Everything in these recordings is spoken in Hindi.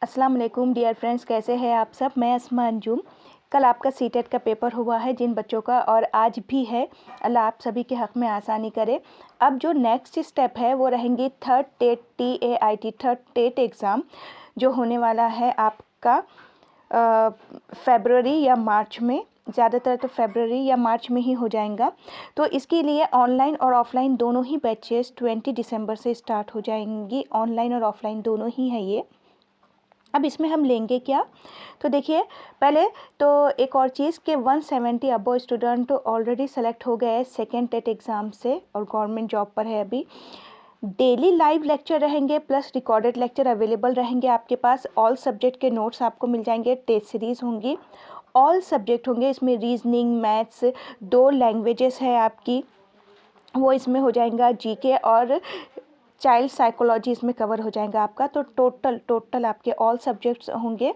अस्सलाम वालेकुम डियर फ्रेंड्स, कैसे हैं आप सब। मैं अस्मा अंजुम। कल आपका सीटेट का पेपर हुआ है जिन बच्चों का, और आज भी है। अल्लाह आप सभी के हक़ में आसानी करे। अब जो नेक्स्ट स्टेप है वो रहेंगी third TAIT TAIT third TAIT exam, जो होने वाला है आपका फरवरी या मार्च में। ज़्यादातर तो फरवरी या मार्च में ही हो जाएगा। तो इसके लिए ऑनलाइन और ऑफ़लाइन दोनों ही बैचेस 20 दिसंबर से स्टार्ट हो जाएंगी। ऑनलाइन और ऑफ़लाइन दोनों ही है ये। अब इसमें हम लेंगे क्या, तो देखिए पहले तो एक और चीज़ कि 170 अबव स्टूडेंट ऑलरेडी सेलेक्ट हो गए सेकेंड टेट एग्ज़ाम से और गवर्नमेंट जॉब पर है अभी। डेली लाइव लेक्चर रहेंगे प्लस रिकॉर्डेड लेक्चर अवेलेबल रहेंगे आपके पास। ऑल सब्जेक्ट के नोट्स आपको मिल जाएंगे। टेस्ट सीरीज़ होंगी, ऑल सब्जेक्ट होंगे इसमें। रीजनिंग, मैथ्स, 2 लैंग्वेजेस है आपकी, वो इसमें हो जाएगा। GK और चाइल्ड साइकोलॉजी इसमें कवर हो जाएगा आपका। तो टोटल आपके ऑल सब्जेक्ट्स होंगे।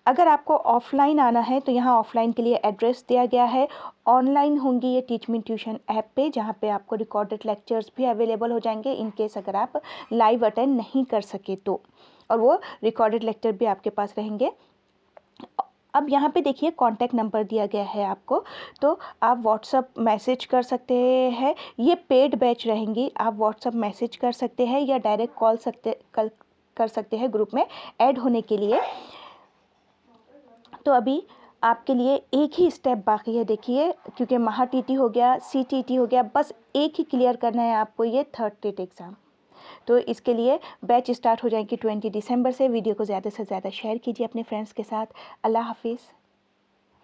अगर आपको ऑफ़लाइन आना है तो यहाँ ऑफ़लाइन के लिए एड्रेस दिया गया है। ऑनलाइन होंगी ये टीच मी ट्यूशन ऐप पे, जहाँ पे आपको रिकॉर्डेड लेक्चर्स भी अवेलेबल हो जाएंगे इन केस अगर आप लाइव अटेंड नहीं कर सके तो, और वो रिकॉर्डेड लेक्चर भी आपके पास रहेंगे। अब यहाँ पे देखिए कांटेक्ट नंबर दिया गया है आपको, तो आप व्हाट्सअप मैसेज कर सकते हैं। ये पेड बैच रहेंगी, आप व्हाट्सअप मैसेज कर सकते हैं या डायरेक्ट कॉल कर सकते हैं ग्रुप में ऐड होने के लिए। तो अभी आपके लिए एक ही स्टेप बाकी है देखिए, क्योंकि महा TT हो गया, CTT हो गया, बस एक ही क्लियर करना है आपको, ये थर्ड टेट एग्ज़ाम। तो इसके लिए बैच स्टार्ट हो जाएंगी 20 दिसंबर से। वीडियो को ज़्यादा से ज़्यादा शेयर कीजिए अपने फ्रेंड्स के साथ। अल्लाह हाफिज़।